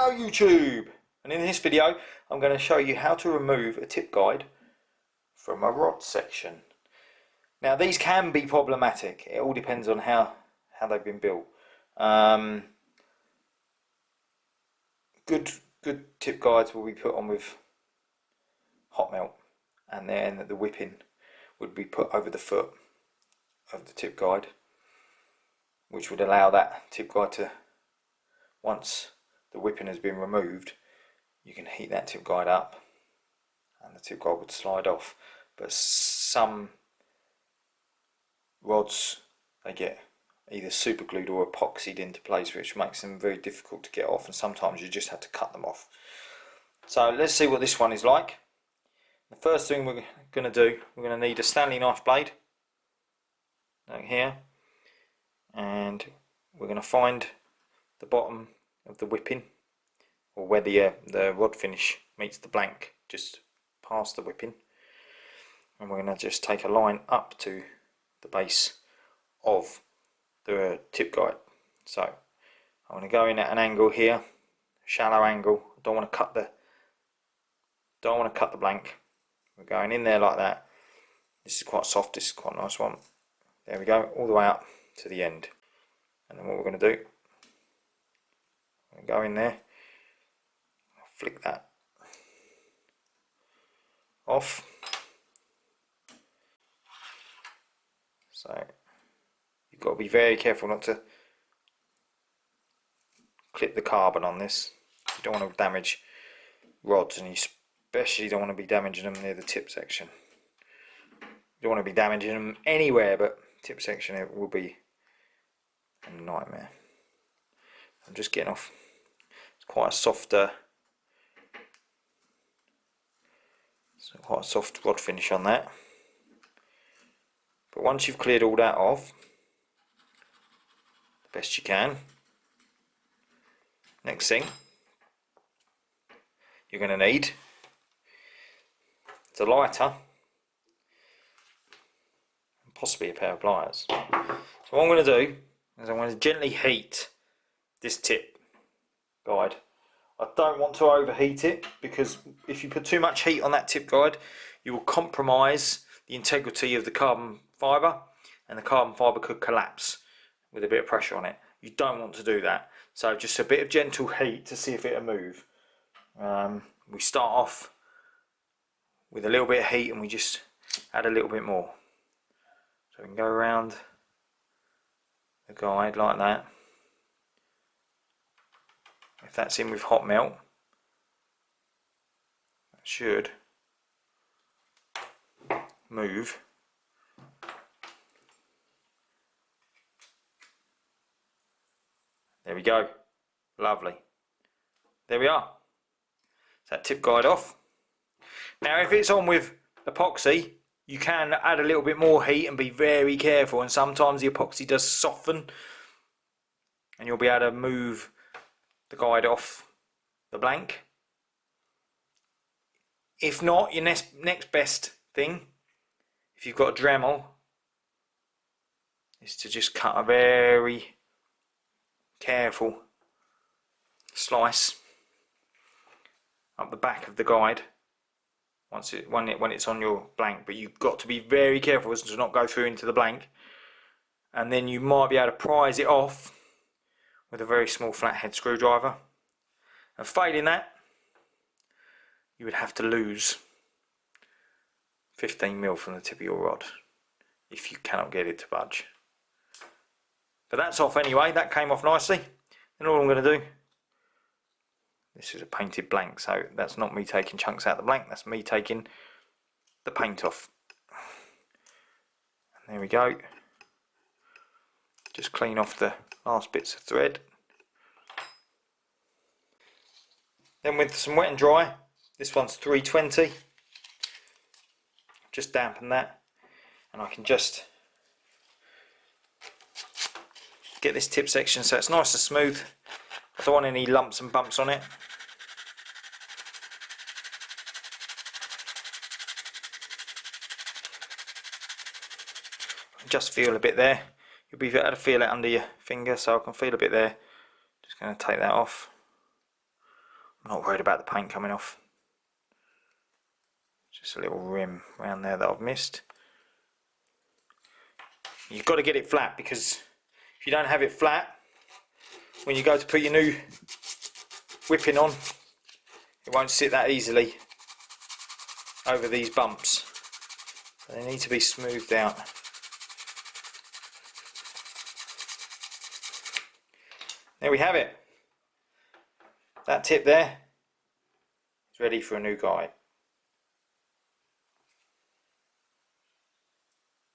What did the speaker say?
Hello YouTube, and in this video I'm going to show you how to remove a tip guide from a rod section. Now these can be problematic, it all depends on how they've been built. Good tip guides will be put on with hot melt, and then the whipping would be put over the foot of the tip guide, which would allow that tip guide to, once the whipping has been removed, you can heat that tip guide up and the tip guide would slide off. But some rods, they get either super glued or epoxied into place, which makes them very difficult to get off, and sometimes you just have to cut them off. So let's see what this one is like. The first thing we're going to do, we're going to need a Stanley knife blade like here, and we're going to find the bottom of the whipping, or where the rod finish meets the blank, just past the whipping, and we're going to just take a line up to the base of the tip guide. So I'm going to go in at an angle here, shallow angle. Don't want to cut the blank. We're going in there like that. This is quite soft, this is quite a nice one. There we go, all the way up to the end. And then what we're going to do, go in there, flick that off. So you've got to be very careful not to clip the carbon on this. You don't want to damage rods, and you especially don't want to be damaging them near the tip section. You don't want to be damaging them anywhere, but tip section, it will be a nightmare. I'm just getting off. It's quite a soft rod finish on that. But once you've cleared all that off, the best you can, next thing you're going to need is a lighter and possibly a pair of pliers. So what I'm going to do is I'm going to gently heat this tip guide. I don't want to overheat it, because if you put too much heat on that tip guide, you will compromise the integrity of the carbon fibre, and the carbon fibre could collapse with a bit of pressure on it. You don't want to do that. So just a bit of gentle heat to see if it'll move. We start off with a little bit of heat, and we just add a little bit more. So we can go around the guide like that. If that's in with hot melt, that should move. There we go. Lovely. There we are. That tip guide off. Now if it's on with epoxy, you can add a little bit more heat and be very careful, and sometimes the epoxy does soften and you'll be able to move the guide off the blank. If not, your next best thing, if you've got a Dremel, is to just cut a very careful slice up the back of the guide when it's on your blank. But you've got to be very careful as to not go through into the blank, and then you might be able to prise it off with a very small flathead screwdriver, and failing that, you would have to lose 15mm from the tip of your rod if you cannot get it to budge. But that's off anyway, that came off nicely. And all I'm going to do, this is a painted blank, so that's not me taking chunks out of the blank, that's me taking the paint off. And there we go. Just clean off the last bits of thread. Then with some wet and dry, this one's 320, just dampen that, and I can just get this tip section so it's nice and smooth. I don't want any lumps and bumps on it. Just feel a bit there. You'll be able to feel it under your finger, so I can feel a bit there. Just going to take that off. I'm not worried about the paint coming off. Just a little rim around there that I've missed. You've got to get it flat, because if you don't have it flat, when you go to put your new whipping on, it won't sit that easily over these bumps. They need to be smoothed out. There we have it. That tip there is ready for a new guide.